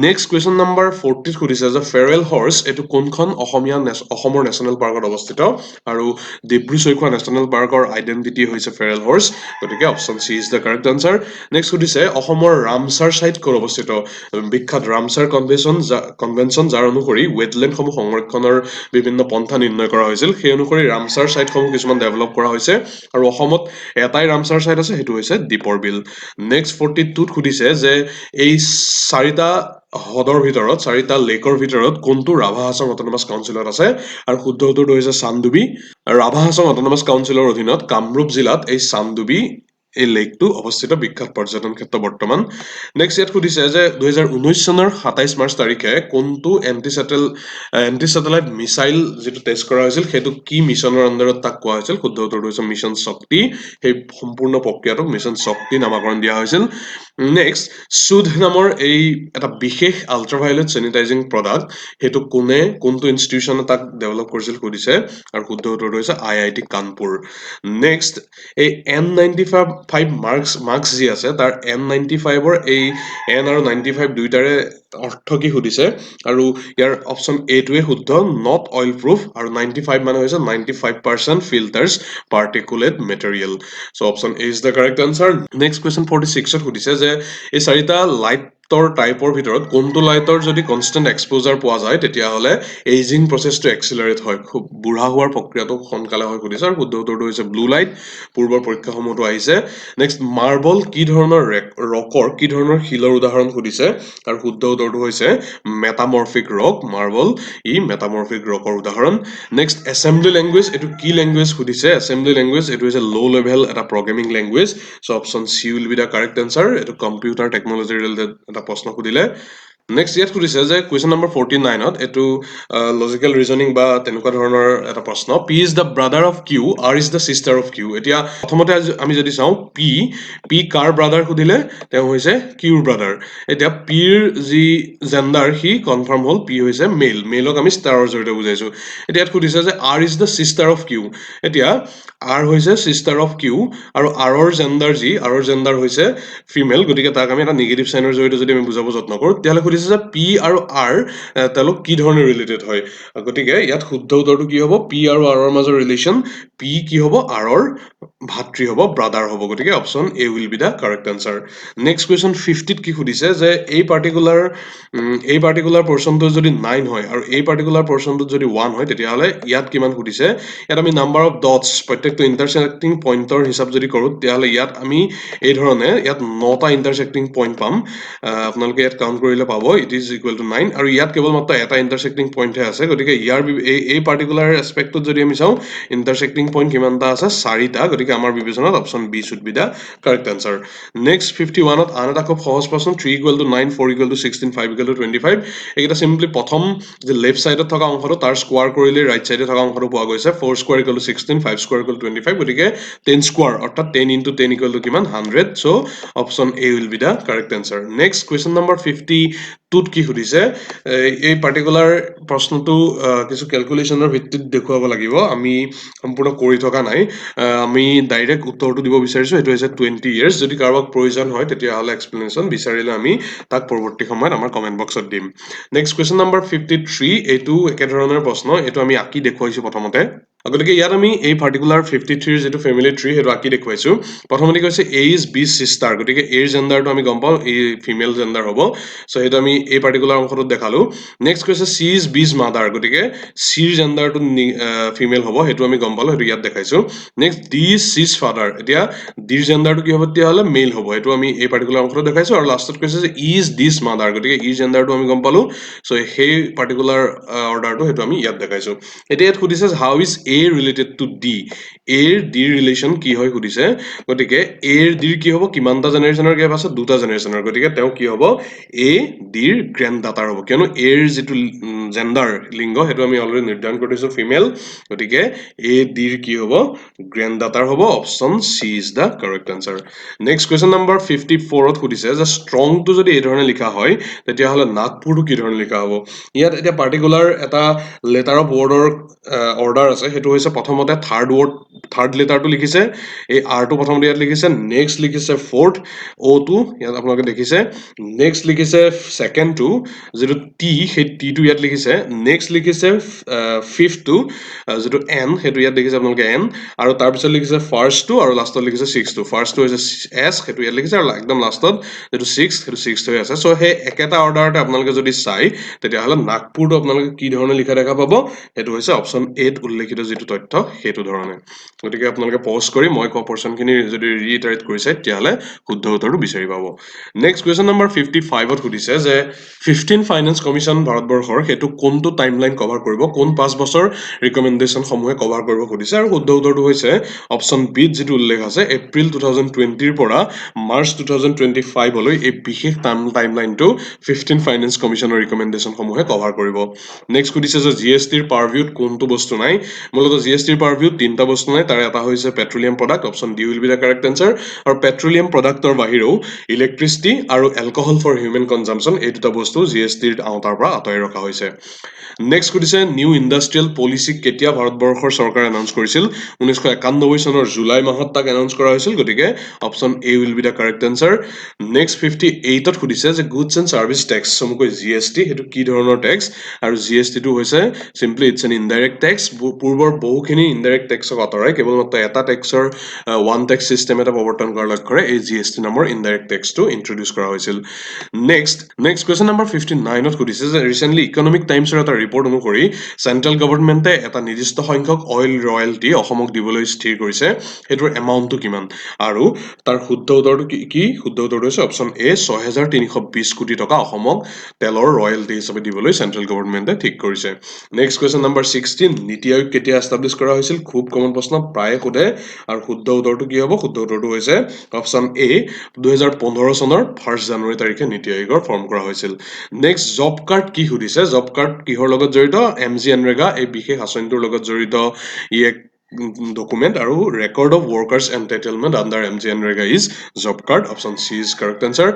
নেক্সট কুৱেশ্যন নম্বৰ 40ত সুধিছে যে ফেৰেল হৰ্চ এইটো কোনখন অসমৰ নেশ্যনেল পাৰ্কত অৱস্থিত আৰু ডিব্ৰু চৈখোৱা নেশ্যনেল পাৰ্কৰ আইডেন্টিটি হৈছে ফেৰেল হৰ্চ গতিকে option C is the correct answer next সুধিছে অসমৰ ৰামচাৰ চাইট ক'ত অৱস্থিত বিখ্যাত ৰামচাৰ কনভেনশ্যন যাৰ অনুসৰি ৱেটলেণ্ডসমূহ সংৰক্ষণৰ বিভিন্ন পন্থা নিৰ্ণয় কৰা হৈছিল সেই অনুসৰি ৰামচাৰ চাইটসমূহ কিছুমান ডেভেলপ কৰা হৈছে আৰু অসমত এটাই ৰামচাৰ চাইট আছে সেইটো হৈছে দীপৰ বিল নেক্সট 42ত সুধিছে যে এই চাৰিটা হ্ৰদৰ ভিতৰত চাৰিটা লেকৰ ভিতৰত কোনটো ৰাভা হাছং অটনমাছ কাউন্সিলত আছে আৰু শুদ্ধ উত্তৰটো হৈছে চান্দুবি ৰাভা হাছং অটনমাছ কাউন্সিলৰ অধীনত কামৰূপ জিলাত এই চান্দুবি এই লেকটো অৱস্থিত বিখ্যাত পৰ্যটন ক্ষেত্ৰ বৰ্তমান নেক্সট ইয়াত সুধিছে যে 2019 চনৰ 27 মাৰ্চ তাৰিখে কোনটো এন্টি স্যাটেলাইট মিসাইল যেটো টেষ্ট কৰা হৈছিল সেইটো কি মিছনৰ আন্ডাৰত তাক কোৱা হৈছিল শুদ্ধ উত্তৰটো হৈছে মিছন শক্তি সেই সম্পূৰ্ণ প্ৰক্ৰিয়াটোক মিছন শক্তি নামকৰণ দিয়া হৈছিল নেক্সট সুধ নামৰ এই এটা বিশেষ আল্ট্ৰাভায়োলেট স্যানিটাইজিং প্ৰডাক্ট হেতু কোনটো ইনষ্টিটিউচনে তাক ডেভেলপ কৰিছিল সুধিছে আৰু শুদ্ধ উত্তৰটো হৈছে আইআইটি কানপুৰ নেক্সট এই N95 মাৰ্কস যি আছে তাৰ N95 ৰ এই N আৰু 95 দুইটাৰে অৰ্থ কি সুধিছে আৰু ইয়াৰ অপচন এ টোৱে শুদ্ধ নট অইল প্ৰুফ আৰু 95 মানে হৈছে 95% filters particulate material so option A is the correct answer next question 46 ত সুধিছে যে এই চাৰিটা লাইটৰ টাইপৰ ভিতৰত কোনটো লাইটৰ যদি কনস্ট্যান্ট এক্সপোজাৰ পোৱা যায় তেতিয়া হলে এজিং প্ৰসেসটো এক্সিলাৰেট হয় খুব বুঢ়া হোৱাৰ প্ৰক্ৰিয়াটো সোনকালে হয় সুধিছে আৰু শুদ্ধ উত্তৰটো হৈছে ব্লু লাইট পূৰ্বৰ পৰীক্ষাসমূহতো আহিছে নেক্সট মাৰ্বল কি ধৰণৰ ৰকৰ কি ধৰণৰ শিলৰ উদাহৰণ সুধিছে আৰু শুদ্ধ উত্তৰটো হৈছে মেটামৰফিক ৰক মাৰ্বল ই মেটামৰফিক ৰকৰ উদাহৰণ নেক্সট এসেম্বলি ল্যাঙ্গুৱেজ এটো কি ল্যাঙ্গুৱেজ সুধিছে এসেম্বলি ল্যাঙ্গুৱেজ এটো হৈছে লো লেভেল এটা programming language so option C will be the correct answer এটো কম্পিউটাৰ টেকনলজি ৰিলেটেড এটা প্ৰশ্ন সুধিলে নেক্সট ইয়াত সুধিছে যে কুৱেশ্চন নম্বৰ 49 ত এটো লজিক্যাল ৰিজনিং বা তেনেকুৱা ধৰণৰ এটা প্ৰশ্ন P is the brother of Q R is the sister of Q এতিয়া প্ৰথমতে আমি যদি চাও পি কাৰ ব্ৰাদাৰ সুধিলে তেওঁ হৈছে কিউৰ ব্ৰাদাৰ এতিয়া পিৰ যি জেন্ডাৰ হি কনফাৰ্ম হল পি হৈছে মেলক আমি ষ্টাৰৰ জৰিয়তে বুজাইছো এতিয়া সুধিছে যে R is the sister of Q এতিয়া আৰ হৈছে সিস্টাৰ অফ কিউ আৰু আৰৰ জেন্ডাৰ হৈছে ফিমেল গতিকে তাক আমি এটা নেগেটিভ সাইনৰ জৰিয়তে যদি আমি বুজাব যত্ন কৰো তেতিয়ালে সুধিছে যে পি আৰু আৰ তেওঁলোক কি ধৰণে ৰিলেটেড হয় গতিকে ইয়াত শুদ্ধ উত্তৰটো কি হ'ব পি আৰু আৰৰ মাজৰ ৰিলেচন পি কি হ'ব আৰৰ ভাতৃ হ'ব ব্ৰাদাৰ হ'ব গতিকে option A will be the correct answer next question 50 ত কি সুধিছে যে এই পাৰ্টিকুলাৰ পোৰশনটো যদি 9 হয় আৰু এই পাৰ্টিকুলাৰ পোৰশনটো যদি 1 হয় তেতিয়াহলে ইয়াত কিমান সুধিছে ইয়াত আমি নাম্বাৰ অফ ডটস প্ৰত্যেকটো ইন্টাৰসেক্টিং পইন্টৰ হিচাপ যদি কৰো তেতিয়াহলে ইয়াত আমি এই ধৰণে ইয়াত 9টা ইন্টাৰসেক্টিং পইন্ট পাম আপোনালোকে ইয়াত কাউন্ট কৰিলে পাব ইট ইজ ইকুৱেল টু 9 আৰু ইয়াত কেৱল মাত্ৰ এটা ইন্টাৰসেক্টিং পইন্ট আছে গতিকে ইয়াৰ এই পাৰ্টিকুলাৰ এস্পেক্টত যদি আমি চাও ইন্টাৰসেক্টিং পইন্ট কিমানটা আছে 4টা গতিকে আমাৰ বিবেচনাত option B should be the correct answer next 51 ত আন এটা খুব সহজ প্ৰশ্ন 3 = 9 4 = 16 5 = 25 এইটা সিম্পলি প্ৰথম যে লেফট সাইডত থকা অংশটো তাৰ স্কোয়াৰ কৰিলে ৰাইট সাইডে থকা অংশটো পোৱা গৈছে 4 স্কোয়াৰ = 16 5 স্কোয়াৰ = 25 গতিকে 10 স্কোয়াৰ অৰ্থাৎ 10 * 10 = কিমান 100 so option A will be the correct answer next question number 52 কি সুধিছে এই পাৰ্টিকুলাৰ প্ৰশ্নটো কিছু ক্যালকুলেশনৰ ভিত্তিত দেখুৱাব লাগিব আমি সম্পূৰ্ণ কৰি থকা নাই আমি ডাইৰেক্ট উত্তৰটো দিব বিচাৰিছো এটো হৈছে 20 ইয়াৰ্স যদি কাৰোবাক প্ৰয়োজন হয় তেতিয়াহলে এক্সপ্লেনেশন বিচাৰিলে আমি তাক পৰৱৰ্তী সময়ত আমাৰ কমেন্ট বক্সত দিম নেক্সট কোৱেশ্চন নম্বৰ 53 এটো একে ধৰণৰ প্ৰশ্ন এটো আমি আকি দেখুৱাইছো প্ৰথমতে গতিকে ইয়াত আমি এই পাৰ্টিকুলাৰ 53 যেটো ফ্যামিলি ট্ৰি হেটো আকি দেখুৱাইছো প্ৰথমতে কৈছে এ ইজ বি সিস্টাৰ গতিকে এৰ জেন্ডাৰটো আমি গম পাও এই ফিমেল জেন্ডাৰ হ'ব সো হেটো আমি এই পাৰ্টিকুলাৰ অংশটো দেখালো নেক্সট কৈছে সি ইজ বিজ মাদাৰ গতিকে সিৰ জেন্ডাৰটো ফিমেল হ'ব হেটো আমি গম পালো হেটো ইয়াত দেখাইছো next D is his father এতিয়া ডিৰ জেন্ডাৰটো কি হ'ব তেতিয়াহলে মেল হ'ব হেটো আমি এই পাৰ্টিকুলাৰ অংশটো দেখাইছো আৰু লাষ্টত কৈছে যে ইজ দিস মাদাৰ গতিকে ই জেন্ডাৰটো আমি গম পালো সো সেই পাৰ্টিকুলাৰ অৰ্ডাৰটো হেটো আমি ইয়াত দেখাইছো এতিয়া ইয়াত সুধিছে how is A related to D এৰ ডিৰ ৰিলেচন কি হয় সুধিছে গতিকে এৰ ডিৰ কি হ'ব কিমানটা জেনাৰেশনৰ গ্যাপ আছে দুটা জেনাৰেশনৰ গতিকে তেওঁ কি হ'ব এ ডিৰ গ্ৰেন্ড ডাটাৰ হ'ব কিয়নো এৰ যেটো জেন্ডাৰ লিংগ হেটো আমি অলৰেডি নিৰ্ধাৰণ কৰিছো ফিমেল গতিকে এ ডিৰ কি হ'ব গ্ৰেন্ড ডাটাৰ হ'ব option C is the correct answer next question number 54 ত সুধিছে যে স্ট্ৰং টো যদি এই ধৰণে লিখা হয় তেতিয়াহলে নাগপুৰটো কি ধৰণে লিখা হ'ব ইয়াত এটা পাৰ্টিকুলাৰ এটা লেটাৰ অফ ৱৰ্ডৰ অৰ্ডাৰ আছে হেটো হৈছে প্ৰথমতে থাৰ্ড লেটাৰটো লিখিছে এই আৰ টো প্ৰথমতে ইয়াত লিখিছে নেক্সট লিখিছে ফোৰ্থ ও টো ইয়াত আপোনালোকে দেখিছে নেক্সট লিখিছে সেকেন্ড টো যেটো টি সেই টি টো ইয়াত লিখিছে নেক্সট লিখিছে ফিফথ টো যেটো এন হেটো ইয়াত দেখিছে আপোনালোকে এন আৰু তাৰ পিছত লিখিছে ফাৰ্ষ্ট টো আৰু লাষ্টত লিখিছে সিক্স টো ফাৰ্ষ্ট টো হৈছে এস হেটো ইয়াত লিখিছে আৰু একদম লাষ্টত যেটো সিক্স হেটো সিক্স হৈ আছে সো হে একেটা অৰ্ডাৰতে আপোনালোকে যদি চাই তেতিয়াহলে নাগপুৰটো আপোনালোকে কি ধৰণে লিখা দেখা পাব হেটো হৈছে অপচন এ ত উল্লেখিত যিটো তথ্য সেইটো ধৰণে গতিকে আপোনালোকে পজ কৰি মই কোৱা পৰ্চনখিনি যদি ৰিইটাৰেট কৰিছে তেতিয়াহ'লে শুদ্ধ উত্তৰটো বিচাৰি পাব নেক্সট কুৱেশ্যন নম্বৰ 55ত সুধিছে যে 15 ফাইনেন্স কমিশ্যন ভাৰতবৰ্ষৰ সেইটো কোনটো টাইমলাইন কভাৰ কৰিব কোন 5 বছৰ ৰিকমেণ্ডেশ্যন সমূহে কভাৰ কৰিব সুধিছে আৰু শুদ্ধ উত্তৰটো হৈছে অপশ্যন বি যিটো উল্লেখ আছে এপ্ৰিল 2020 ৰ পৰা মাৰ্চ 2025 লৈ এই বিশেষ টাইমলাইনটো 15 ফাইনেন্স কমিশ্যনৰ ৰিকমেণ্ডেশ্যন সমূহে কভাৰ কৰিব নেক্সট সুধিছে যে জিএছটিৰ পাৰভিউত কোনটো বস্তু নাই মূলত জিএছটিৰ পাৰভিউত তিনিটা বস্তু নাই তাৰে এটা হৈছে petroleum product option D will be the correct answer আৰু পেট্ৰলিয়াম প্ৰডাক্টৰ বাহিৰেও ইলেক্ট্ৰিচিটি আৰু এলকহল ফৰ হিউমেন কনজাম্পশ্যন এই দুটা বস্তু জিএছটিৰ আওতাৰ পৰা আঁতৰাই ৰখা হৈছে নেক্সট সুধিছে নিউ ইণ্ডাষ্ট্ৰিয়েল পলিচি কেতিয়া ভাৰতবৰ্ষৰ চৰকাৰে এনাউন্স কৰিছিল 1991 চনৰ জুলাই মাহত তাক এনাউন্স কৰা হৈছিল গতিকে option A will be the correct answer next 58ত সুধিছে যে গুডছ এণ্ড সাৰ্ভিস টেক্স চমুকৈ জিএছটি সেইটো কি ধৰণৰ টেক্স আৰু জিএছটিটো হৈছে simply it's an indirect tax পূৰ্বৰ বহুখিনি ইনডাইৰেক্ট টেক্সক আঁতৰাই কেৱল মাত্ৰ এটা টেক্সৰ ওৱান টেক্স চিষ্টেম এটা প্ৰৱৰ্তন কৰাৰ লক্ষ্যৰে এই জিএছটি নামৰ ইনডাইৰেক্ট টেক্সটো ইন্ট্ৰডিউচ কৰা হৈছিল নেক্সট কুৱেশ্যন নম্বৰ 59ত সুধিছে যে ৰিচেণ্টলি ইকনমিক টাইমছৰ এটা ৰিপৰ্ট অনুসৰি চেন্ট্ৰেল গভৰ্ণমেণ্টে এটা নিৰ্দিষ্ট সংখ্যক অইল ৰয়েলটি অসমক দিবলৈ স্থিৰ কৰিছে সেইটোৰ এমাউণ্টটো কিমান আৰু তাৰ শুদ্ধ উত্তৰটো কি শুদ্ধ উত্তৰটো হৈছে অপশ্যন এ 6320 কোটি টকা অসমক তেলৰ ৰয়েলটি হিচাপে দিবলৈ চেন্ট্ৰেল গভৰ্ণমেণ্টে ঠিক কৰিছে নেক্সট কুৱেশ্যন নম্বৰ 16 নীতি আয়োগ কেতিয়া এষ্টাব্লিছ কৰা হৈছিল খুব কমন প্ৰশ্ন প্ৰায়ে সোধে আৰু শুদ্ধ উত্তৰটো কি হ'ব শুদ্ধ উত্তৰটো হৈছে অপশ্যন এ 2015 চনৰ 1 জানুৱাৰী তাৰিখে নীতি আয়োগৰ ফৰ্ম কৰা হৈছিল নেক্সট জব কাৰ্ড কি সুধিছে জব কাৰ্ড কিহৰ লগত জড়িত এমজি এনৰেগা এই বিশেষ আঁচনিটোৰ লগত জড়িত ই এক document আৰু record of workers entitlement under MG Nrega is job card option C is correct answer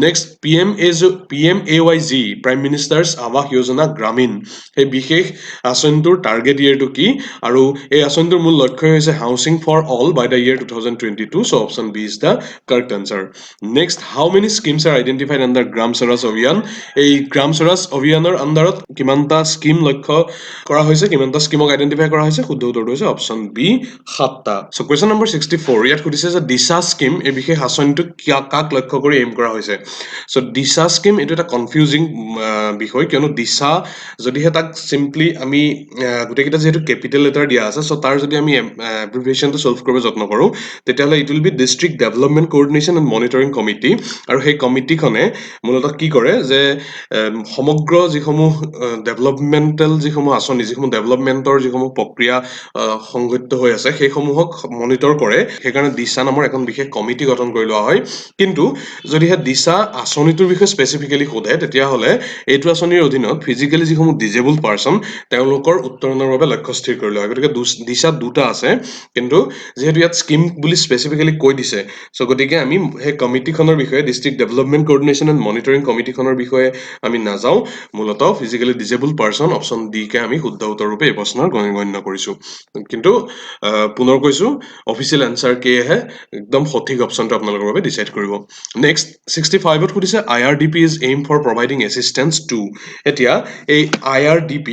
next PMAYG Prime Minister's Awas Yojana Gramin এই বিশেষ আঁচনিটোৰ টাৰ্গেট ইয়াৰটো কি আৰু এই আঁচনিটোৰ মূল লক্ষ্য হৈছে housing for all by the year 2022 so option B is the correct answer next how many schemes are identified under Gram Swaraj Abhiyan এই Gram Swaraj Abhiyaনৰ আন্ডাৰত কিমানটা স্কিম লক্ষ্য কৰা হৈছে কিমানটা স্কিমক আইডেন্টিফাই কৰা হৈছে শুদ্ধ উত্তৰটো হৈছে অপশ্যন বি 7টা সো কোৱেশ্চন নম্বৰ 64 ইয়াত সুধিছে যে দিশা স্কিম এই বিশেষ আঁচনিটো কাক লক্ষ্য কৰি এম কৰা হৈছে সো দিশা স্কিম এটা এটা কনফিউজিং বিষয় কিয়নো দিশা যদিহে তাক সিম্পলি আমি গুটেকিটা যেহেতু ক্যাপিটাল লেটাৰ দিয়া আছে সো তাৰ যদি আমি এব্ৰিভিয়েচনটো সলভ কৰিব যত্ন কৰো তেতিয়াহলে it will be district development coordination and monitoring committee আৰু সেই কমিটিখনে মূলত কি কৰে যে সমগ্ৰ যিসমূহ ডেভেলপমেন্টাল যিসমূহ আঁচনি যিসমূহ ডেভেলপমেন্টৰ যিসমূহ প্ৰক্ৰিয়া সংগঠিত হৈ আছে সেইসমূহক মনিটৰ কৰে সেইকাৰণে দিশা নামৰ এখন বিশেষ কমিটি গঠন কৰি লোৱা হয় কিন্তু যদিহে দিশা আঁচনিটোৰ বিষয়ে স্পেচিফিকেলি সোধে তেতিয়াহলে এইটো আঁচনিৰ অধীনত ফিজিক্যালি যিসমূহ ডিজেবল পাৰ্সন তেওঁলোকৰ উত্তৰণৰ বাবে লক্ষ্য স্থিৰ কৰি লোৱা হয় গতিকে দিশা দুটা আছে কিন্তু যেহেতু ইয়াত স্কিম বুলি স্পেচিফিকেলি কৈ দিছে সো গতিকে আমি সেই কমিটিখনৰ বিষয়ে district development coordination and monitoring কমিটিখনৰ বিষয়ে আমি নাযাও মূলত physically disabled person option D কে আমি শুদ্ধ উত্তৰ ৰূপে এই প্ৰশ্নৰ গণ্য কৰিছো কিন্তু পুনৰ কৈছো অফিচিয়েল আনসাৰ কে হে একদম সঠিক অপশ্যনটো আপোনালোকৰ বাবে ডিসাইড কৰিব নেক্সট 65ত সুধিছে IRDP is aim for providing assistance to এতিয়া এই IRDP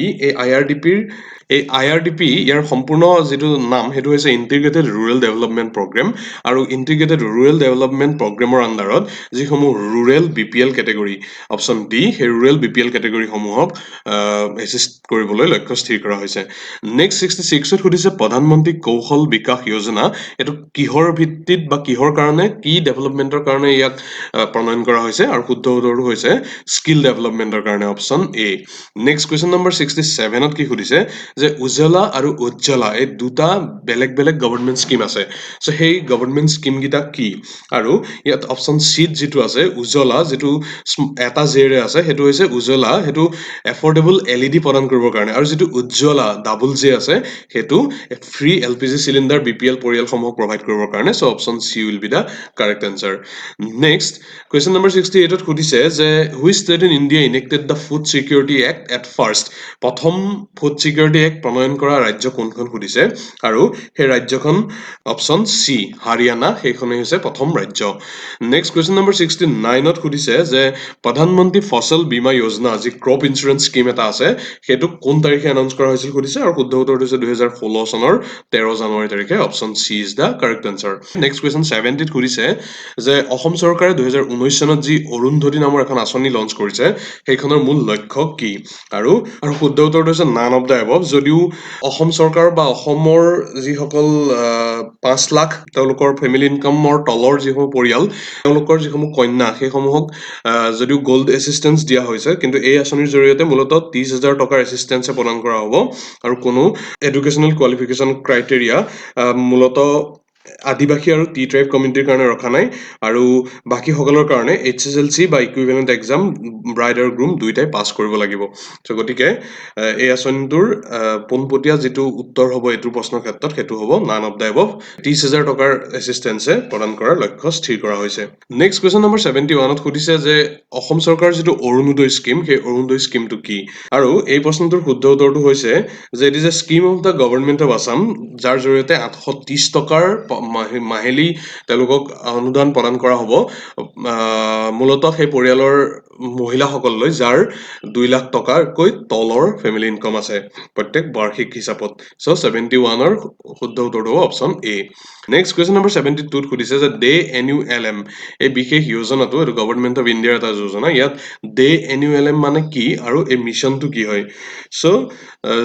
ইয়াৰ সম্পূৰ্ণ যেটো নাম হেতু হৈছে ইন্টিগ্ৰেটেড ৰুৰেল ডেভেলপমেন্ট প্ৰগ্ৰাম আৰু ইন্টিগ্ৰেটেড ৰুৰেল ডেভেলপমেন্ট প্ৰগ্ৰামৰ আন্ডাৰত যিসমূহ ৰুৰেল বিপিএল ক্যাটেগৰী অপশ্যন ডি হে ৰুৰেল বিপিএল ক্যাটেগৰী সমূহক এসিষ্ট কৰিবলৈ লক্ষ্য স্থিৰ কৰা হৈছে নেক্সট 66ত সুধিছে প্ৰধানমন্ত্ৰী কৌশল বিকাশ যোজনা এটো কিহৰ ভিত্তিত বা কিহৰ কাৰণে কি ডেভেলপমেন্টৰ কাৰণে ইয়াক প্ৰণয়ন কৰা হৈছে আৰু শুদ্ধ উত্তৰটো হৈছে স্কিল ডেভেলপমেন্টৰ কাৰণে option A next question number 67ত কি সুধিছে যে উজ্জ্বলা আৰু উজ্জ্বলা এই দুটা বেলেগ বেলেগ গভৰ্ণমেন্ট স্কিম আছে সো সেই গভৰ্ণমেন্ট স্কিম গিটা কি আৰু ইয়াত অপশ্যন সি যেটো আছে উজ্জ্বলা যেটো এটা জেৰে আছে হেতু হৈছে উজ্জ্বলা হেতু এফৰ্ডেবল এলইডি প্ৰদান কৰিবৰ কাৰণে আৰু যেটো উজ্জ্বলা ডাবল জে আছে হেতু ফ্ৰী এলপিজি সিলিন্ডাৰ বিপিএল পৰিয়ালসমূহক প্ৰভাইড কৰিবৰ কাৰণে so option C will be the correct answer next question number 68ত সুধিছে যে which state in India enacted the food security act at first প্ৰথম ফুড সিকিউৰিটি এক্ট প্ৰণয়ন কৰা ৰাজ্য কোনখন সুধিছে আৰু সেই ৰাজ্যখন অপশ্যন সি হাৰিয়ানা সেইখনে হৈছে প্ৰথম ৰাজ্য নেক্সট কোৱেশ্চন নম্বৰ 69ত সুধিছে যে প্ৰধানমন্ত্ৰী ফসল বীমা যোজনা যি ক্ৰপ ইন্সুৰেন্স স্কিম এটা আছে হেতু কোন তাৰিখে এনাউন্স কৰা হৈছিল সুধিছে আৰু শুদ্ধ উত্তৰটো হৈছে 2016 চনৰ 13 জানুৱাৰী তাৰিখে option C is the correct answer next question 70ত সুধিছে যে অসম চৰকাৰে 2019 চনত যি অৰুন্ধতী নামৰ এখন আঁচনি লঞ্চ কৰিছে সেইখনৰ মূল লক্ষ্য কি আৰু শুদ্ধ উত্তৰটো হৈছে নান অফ দা এবভ যদিও অসম চৰকাৰ বা অসমৰ যিসকল 5 লাখ তেওঁলোকৰ ফেমিলি ইনকামৰ তলৰ যিসমূহ পৰিয়াল তেওঁলোকৰ যিসমূহ কন্যা সেইসমূহক যদিও গোল্ড এছিষ্টেন্স দিয়া হৈছে কিন্তু এই আঁচনিৰ জৰিয়তে মূলতঃ 30,000 টকাৰ এছিষ্টেন্সে প্ৰদান কৰা হ'ব আৰু কোনো এডুকেশ্যনেল কোৱালিফিকেশ্যন ক্ৰাইটেৰিয়া মূলতঃ আদিবাসী আৰু টি ট্ৰাইব কমিউনিটিৰ কাৰণে ৰখা নাই আৰু বাকীসকলৰ কাৰণে HSLC বা ইকুইভেলেণ্ট এক্সাম ব্ৰাইড আৰু গ্ৰুম দুইটাই পাছ কৰিব লাগিব চ' গতিকে এই আঁচনিটোৰ পোনপটীয়া যিটো উত্তৰ হ'ব এইটো প্ৰশ্নৰ ক্ষেত্ৰত সেইটো হ'ব নান অফ দ্য এবভ 30,000 টকাৰ এছিষ্টেন্সে প্ৰদান কৰাৰ লক্ষ্য স্থিৰ কৰা হৈছে নেক্সট কুৱেশ্যন নম্বৰ 71ত সুধিছে যে অসম চৰকাৰৰ যিটো অৰুণোদয় স্কিম সেই অৰুণোদয় স্কিমটো কি আৰু এই প্ৰশ্নটোৰ শুদ্ধ উত্তৰটো হৈছে যে it is a scheme of the government of Assam যাৰ জৰিয়তে 830 টকাৰ মাহিলী তেওঁলোকক অনুদান প্ৰদান কৰা হ'ব মূলতঃ সেই পৰিয়ালৰ মহিলাসকললৈ যাৰ 2 লাখ টকাকৈ তলৰ ফেমিলি ইনকাম আছে প্ৰত্যেক বাৰ্ষিক হিচাপত চ' 71ৰ শুদ্ধ উত্তৰটো হ'ব option A next question number 72ত সুধিছে যে ডে NULM এই বিশেষ যোজনাটো এইটো গভৰ্ণমেণ্ট অফ ইণ্ডিয়াৰ এটা যোজনা ইয়াত ডে NULM মানে কি আৰু এই মিছনটো কি হয় চ'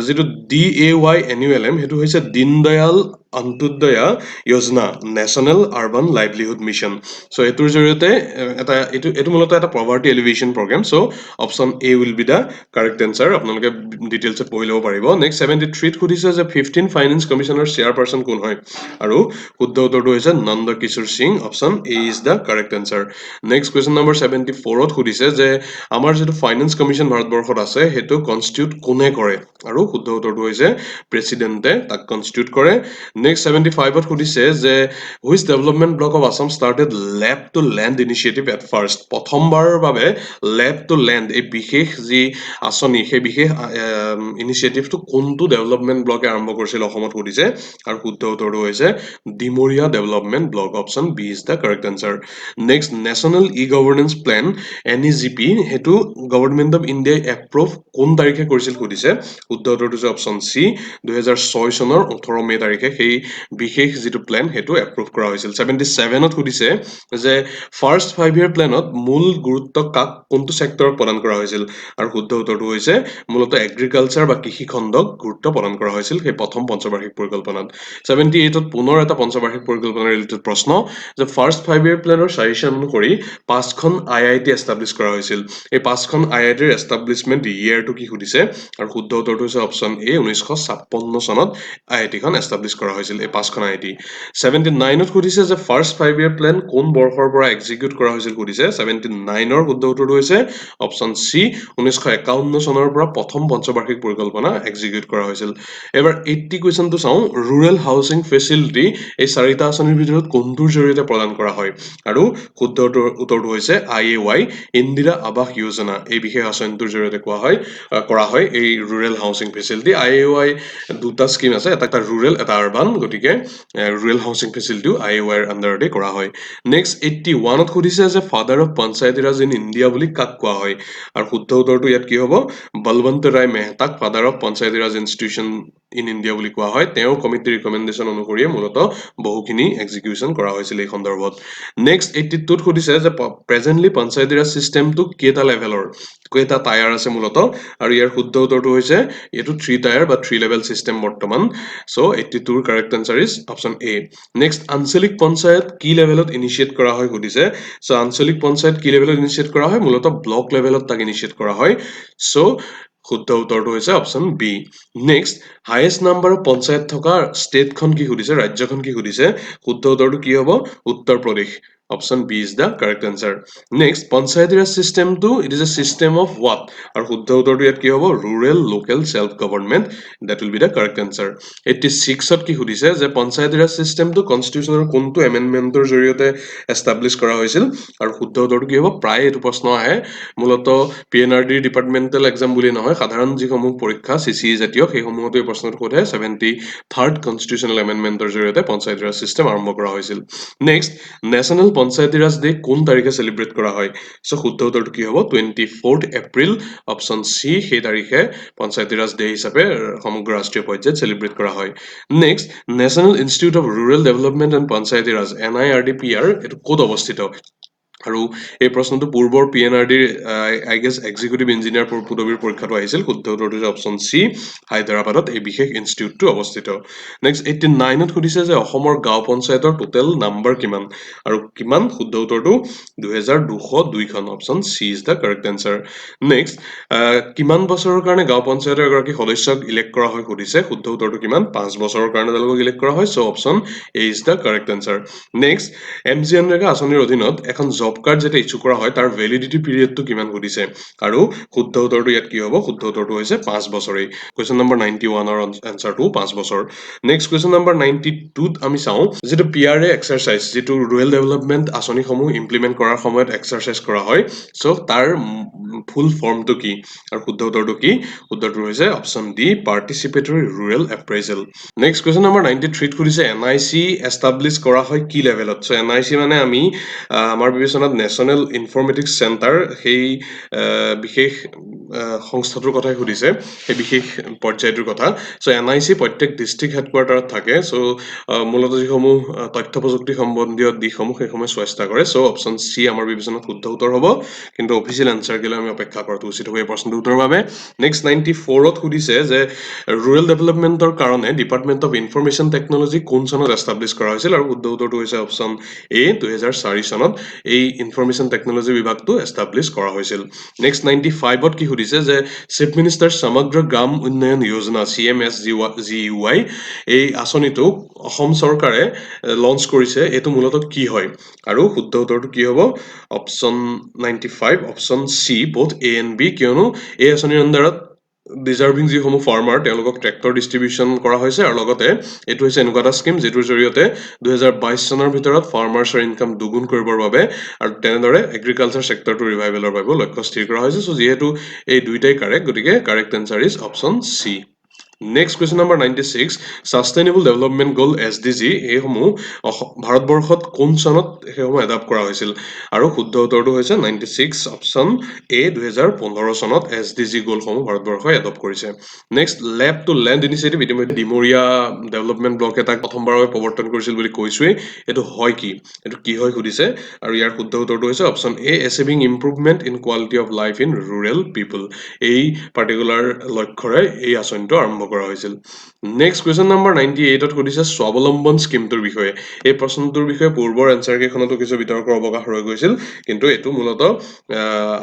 যিটো DAY NULM সেইটো হৈছে Deendayal Antyodaya Yojana national urban livelihood mission so' এইটোৰ জৰিয়তে এইটো মূলতঃ এটা poverty alleviation programme so' option A will be the correct answer আপোনালোকে ডিটেইলছত পঢ়ি ল'ব পাৰিব নেক্সট 73ত সুধিছে যে 15 ফাইনেন্স কমিশ্যনৰ চেয়াৰপাৰ্চন কোন হয় আৰু শুদ্ধ উত্তৰটো হৈছে Nand Kishore Singh option A is the correct answer next question number 74ত সুধিছে যে আমাৰ যিটো ফাইনেন্স কমিশ্যন ভাৰতবৰ্ষত আছে সেইটো কনষ্টিটিউট কোনে কৰে আৰু শুদ্ধ উত্তৰটো হৈছে প্ৰেচিডেণ্টে তাক কনষ্টিটিউট কৰে নেক্সট 75ত সুধিছে যে which development block of Assam started lab to land initiative at first প্ৰথমবাৰৰ বাবে লেব টু লেণ্ড এই বিশেষ যি আঁচনি সেই বিশেষ ইনিচিয়েটিভটো কোনটো ডেভেলপমেণ্ট ব্লকে আৰম্ভ কৰিছিল অসমত সুধিছে আৰু শুদ্ধ উত্তৰটো হৈছে Dimoria development block option B is the correct answer next national e governance plan NEGP সেইটো গভৰ্ণমেণ্ট অফ ইণ্ডিয়াই এপ্ৰুভ কোন তাৰিখে কৰিছিল সুধিছে শুদ্ধ উত্তৰটো হৈছে অপশ্যন চি 2006 চনৰ 18 মে তাৰিখে সেই বিশেষ যিটো প্লেন সেইটো এপ্ৰুভ কৰা হৈছিল 77ত সুধিছে যে ফাৰ্ষ্ট 5 ইয়াৰ প্লেনত মূল গুৰুত্ব কাক কোনটো ছেক্টৰক প্ৰদান কৰা হৈছিল আৰু শুদ্ধ উত্তৰটো হৈছে মূলতঃ এগ্ৰিকালচাৰ বা কৃষি খণ্ডক গুৰুত্ব প্ৰদান কৰা হৈছিল সেই প্ৰথম পঞ্চবাৰ্ষিক পৰিকল্পনাত 78ত পুনৰ এটা পঞ্চবাৰ্ষিক পৰিকল্পনাৰ ৰিলেটেড প্ৰশ্ন যে ফাৰ্ষ্ট 5 ইয়াৰ প্লেনৰ সাজেশ্যন অনুসৰি 5খন IIT এষ্টাব্লিছ কৰা হৈছিল এই 5খন IITৰ এষ্টাব্লিছমেণ্ট ইয়েৰটো কি সুধিছে আৰু শুদ্ধ উত্তৰটো হৈছে অপশ্যন এ 1956 চনত IIT খন এষ্টাব্লিছ কৰা হৈছিল এই 5খন IIT 79ত সুধিছে যে ফাৰ্ষ্ট 5 ইয়াৰ প্লেন কোন বৰ্ষৰ পৰা এক্সিকিউট কৰা হৈছিল সুধিছে 79ৰ শুদ্ধ উত্তৰটো হৈছে অপশ্যন চি 1951 চনৰ পৰা প্ৰথম পঞ্চবাৰ্ষিক পৰিকল্পনা এক্সিকিউট কৰা হৈছিল এবাৰ 80 কুৱেশ্যনটো চাওঁ ৰুৰেল হাউচিং ফেচিলিটি এই চাৰিটা আঁচনিৰ ভিতৰত কোনটোৰ জৰিয়তে প্ৰদান কৰা হয় আৰু শুদ্ধ উত্তৰটো হৈছে IAY ইন্দিৰা আৱাস যোজনা এই বিশেষ আঁচনিটোৰ জৰিয়তে কৰা হয় এই ৰুৰেল হাউচিং ফেচিলিটি IAY দুটা স্কিম আছে এটা ৰুৰেল এটা আৰবান গতিকে ৰুৰেল হাউচিং ফেচিলিটিও IAY ৰ আণ্ডাৰতে কৰা হয় নেক্সট 81ত সুধিছে যে father of Panchayati Raj in India বুলি কাক কোৱা হয় আৰু শুদ্ধ উত্তৰটো ইয়াত কি হ'ব বলৱন্ত ৰায় মেহতাক father of Panchayati Raj institution in India বুলি কোৱা হয় তেওঁৰ কমিটিৰ ৰিকমেণ্ডেশ্যন অনুসৰিয়ে মূলতঃ বহুখিনি এক্সিকিউশ্যন কৰা হৈছিল এই সন্দৰ্ভত নেক্সট 82ত সুধিছে যে প্ৰেজেণ্টলি পঞ্চায়তী ৰাজ চিষ্টেমটো কেইটা লেভেলৰ কেইটা টায়াৰ আছে মূলতঃ আৰু ইয়াৰ শুদ্ধ উত্তৰটো হৈছে এইটো 3 টায়াৰ বা 3 লেভেল চিষ্টেম বৰ্তমান চ' 82ৰ correct answer is option A next আঞ্চলিক পঞ্চায়ত কি লেভেলত ইনিচিয়েট কৰা হয় সুধিছে চ' আঞ্চলিক পঞ্চায়ত কি লেভেলত ইনিচিয়েট কৰা হয় মূলতঃ ব্লক লেভেলত তাক ইনিচিয়েট কৰা হয় চ' শুদ্ধ উত্তৰটো হৈছে option B next highest number of panchayat থকা ষ্টেটখন কি সুধিছে ৰাজ্যখন কি সুধিছে শুদ্ধ উত্তৰটো কি হ'ব Uttar Pradesh option B is the correct answer next Panchayati Raj চিষ্টেমটো it is a system of what আৰু শুদ্ধ উত্তৰটো ইয়াত কি হ'ব rural local self government that will be the correct answer 86ত কি সুধিছে যে পঞ্চায়তী ৰাজ চিষ্টেমটো কনষ্টিটিউচনৰ কোনটো এমেণ্ডমেণ্টৰ জৰিয়তে এষ্টাব্লিছ কৰা হৈছিল আৰু শুদ্ধ উত্তৰটো কি হ'ব প্ৰায় এইটো প্ৰশ্ন আহে মূলতঃ PNRD ডিপাৰ্টমেণ্টেল এক্সাম বুলি নহয় সাধাৰণ যিসমূহ পৰীক্ষা CCE জাতীয় সেইসমূহতো এই প্ৰশ্নটো সোধে 73rd কনষ্টিটিউচনেল এমেণ্ডমেণ্টৰ জৰিয়তে পঞ্চায়তী ৰাজ চিষ্টেম আৰম্ভ কৰা হৈছিল next national Panchayati Raj day কোন তাৰিখে চেলিব্ৰেট কৰা হয় চ' শুদ্ধ উত্তৰটো কি হ'ব 24 এপ্ৰিল অপশ্যন চি সেই তাৰিখে পঞ্চায়তী ৰাজ ডে হিচাপে সমগ্ৰ ৰাষ্ট্ৰীয় পৰ্যায়ত চেলিব্ৰেট কৰা হয় next national institute of rural development and Panchayati Raj NIRDPR এইটো ক'ত অৱস্থিত আৰু এই প্ৰশ্নটো পূৰ্বৰ PNRDৰ আই গেছ এক্সিকিউটিভ ইঞ্জিনিয়াৰ পদবীৰ পৰীক্ষাটো আহিছিল। শুদ্ধ উত্তৰটো হৈছে অপশ্যন চি, হায়দৰাবাদত এই বিশেষ ইনষ্টিটিউটটো অৱস্থিত। নেক্সট 89ত সুধিছে যে অসমৰ গাঁও পঞ্চায়তৰ টোটেল নাম্বাৰ কিমান আৰু কিমান? শুদ্ধ উত্তৰটো 2202খন। Option C is the correct answer. Next কিমান বছৰৰ কাৰণে গাঁও পঞ্চায়তৰ এগৰাকী সদস্যক ইলেক্ট কৰা হয় সুধিছে। শুদ্ধ উত্তৰটো কিমান? 5 বছৰৰ কাৰণে তেওঁলোকক ইলেক্ট কৰা হয়। So' option A is the correct answer. Next MGNৰেগা আঁচনিৰ অধীনত এখন জব কাৰ্ড যেতিয়া ইছ্যু কৰা হয় তাৰ ভেলিডিটি পিৰিয়ডটো কিমান সুধিছে আৰু শুদ্ধ উত্তৰটো ইয়াত কি হ'ব? শুদ্ধ উত্তৰটো হৈছে 5 বছৰেই। কুৱেশ্যন নম্বৰ 91ৰ এনচাৰটো 5 বছৰ। নেক্সট কুৱেশ্যন নম্বৰ 92ত আমি চাওঁ যিটো PRA এক্সাৰচাইজ, যিটো ৰুৰেল ডেভেলপমেণ্ট আঁচনিসমূহ ইমপ্লিমেণ্ট কৰাৰ সময়ত এক্সাৰচাইজ কৰা হয়। চ' তাৰ ফুল ফৰ্মটো কি আৰু শুদ্ধ উত্তৰটো কি? উত্তৰটো হৈছে option D, participatory rural appraisal. Next question number 93ত সুধিছে NIC এষ্টাব্লিছ কৰা হয় কি লেভেলত? চ' NIC মানে আমি আমাৰ বিবেচনাত নেশ্যনেল ইনফৰ্মেটিক্স চেণ্টাৰ, সেই বিশেষ সংস্থাটোৰ কথাই সুধিছে, সেই বিশেষ পৰ্যায়টোৰ কথা। চ' NIC প্ৰত্যেক ডিষ্ট্ৰিক্ট হেডকোৱাৰ্টাৰত থাকে। চ' মূলতঃ যিসমূহ তথ্য প্ৰযুক্তি সম্বন্ধীয় দিশসমূহ সেইসমূহ চোৱা কৰে। চ' অপশ্যন চি আমাৰ বিবেচনাত শুদ্ধ উত্তৰ হ'ব, কিন্তু অফিচিয়েল এনচাৰ গিলা আমি অপেক্ষা কৰাটো উচিত হ'ব এই প্ৰশ্নটোৰ উত্তৰৰ বাবে। নেক্সট 94ত সুধিছে যে ৰুৰেল ডেভেলপমেণ্টৰ কাৰণে ডিপাৰ্টমেণ্ট অফ ইনফৰ্মেশ্যন টেকনলজি কোন চনত এষ্টাব্লিছ কৰা হৈছিল আৰু শুদ্ধ উত্তৰটো হৈছে অপশ্যন এ, 2004 চনত এই ইনফৰ্মেশ্যন টেকনলজি বিভাগটো এষ্টাব্লিছ কৰা হৈছিল। নেক্সট 95ত কি সুধিছে যে চিফ মিনিষ্টাৰ সমগ্ৰ গ্ৰাম উন্নয়ন যোজনা CMSGUY এই আঁচনিটো অসম চৰকাৰে লঞ্চ কৰিছে, এইটো মূলতঃ কি হয় আৰু শুদ্ধ উত্তৰটো কি হ'ব? Option 95, option C, both A and B, কিয়নো এই আঁচনিৰ আণ্ডাৰত ডিজাৰ্ভিং যিসমূহ ফাৰ্মাৰ তেওঁলোকক ট্ৰেক্টৰ ডিষ্ট্ৰিবিউশ্যন কৰা হৈছে আৰু লগতে এইটো হৈছে এনেকুৱা এটা স্কিম যিটোৰ জৰিয়তে 2022 চনৰ ভিতৰত ফাৰ্মাৰ্ছৰ ইনকাম দুগুণ কৰিবৰ বাবে আৰু তেনেদৰে এগ্ৰিকালচাৰ ছেক্টৰটো ৰিভাইভেলৰ বাবেও লক্ষ্য স্থিৰ কৰা হৈছে। চ' যিহেতু এই দুইটাই কাৰেক্ট, গতিকে correct answer is option C. Next question number 96, sustainable development গ'ল SDG এইসমূহ ভাৰতবৰ্ষত কোন চনত সেইসমূহ এডাপ্ট কৰা হৈছিল আৰু শুদ্ধ উত্তৰটো হৈছে 96, অপশ্যন এ, 2015 চনত SDG গ'লসমূহ ভাৰতবৰ্ষই এডপ্ট কৰিছে। Next lab to land initiative ইতিমধ্যে ডিমৰীয়া ডেভেলপমেণ্ট ব্লক এটাক প্ৰথমবাৰৰ বাবে প্ৰৱৰ্তন কৰিছিল বুলি কৈছোৱেই। এইটো হয় কি? এইটো কি হয় সুধিছে আৰু ইয়াৰ শুদ্ধ উত্তৰটো হৈছে option A, achieving improvement in quality of life in rural people. এই পাৰ্টিকুলাৰ লক্ষ্যৰে এই আঁচনিটো আৰম্ভ কৰা হৈছিল। নেক্সট কুৱেশ্যন নম্বৰ 98ত সুধিছে স্বাৱলম্বন স্কিমটোৰ বিষয়ে। এই প্ৰশ্নটোৰ বিষয়ে পূৰ্বৰ এনচাৰ কেইখনতো কিছু বিতৰ্কৰ অৱকাশ ৰৈ গৈছিল, কিন্তু এইটো মূলতঃ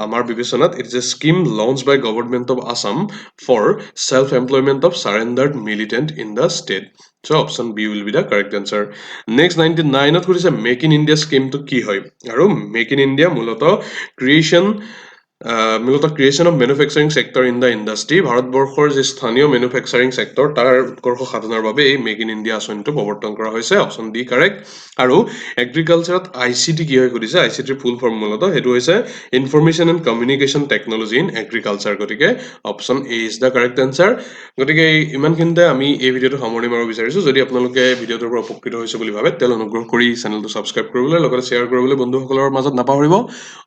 আমাৰ বিবেচনাত it is a scheme launch by government of Assam for self employment of surrendered militant in the state. So' option B will be the correct answer. Next 99ত সুধিছে মেক ইন ইণ্ডিয়া স্কিমটো কি হয় আৰু মেক ইন ইণ্ডিয়া মূলতঃ creation of manufacturing sector in the industry. ভাৰতবৰ্ষৰ যি স্থানীয় মেনুফেকচাৰিং ছেক্টৰ তাৰ উৎকৰ্ষ সাধনৰ বাবে এই মেক ইন ইণ্ডিয়া আঁচনিটো প্ৰৱৰ্তন কৰা হৈছে। Option D correct. আৰু এগ্ৰিকালচাৰত ICT কি হয় সুধিছে। ICTৰ ফুল ফৰ্ম মূলতঃ সেইটো হৈছে information and communication technology in agriculture, গতিকে option A is the correct answer. গতিকে ইমানখিনিতে আমি এই ভিডিঅ'টো সামৰণি মাৰিব বিচাৰিছোঁ। যদি আপোনালোকে ভিডিঅ'টোৰ পৰা উপকৃত হৈছে বুলি ভাবে তেতিয়াহ'লে অনুগ্ৰহ কৰি চেনেলটো ছাবস্ক্ৰাইব কৰিবলৈ, লগতে শ্বেয়াৰ কৰিবলৈ বন্ধুসকলৰ মাজত নাপাহৰিব।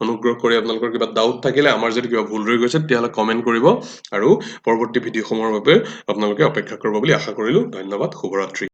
অনুগ্ৰহ কৰি আপোনালোকৰ কিবা ডাউট থাকিলে, আমাৰ যদি কিবা ভুল ৰৈ গৈছে তেতিয়াহ'লে কমেণ্ট কৰিব আৰু পৰৱৰ্তী ভিডিঅ'সমূহৰ বাবে আপোনালোকে অপেক্ষা কৰিব বুলি আশা কৰিলোঁ। ধন্যবাদ, শুভৰাত্ৰি।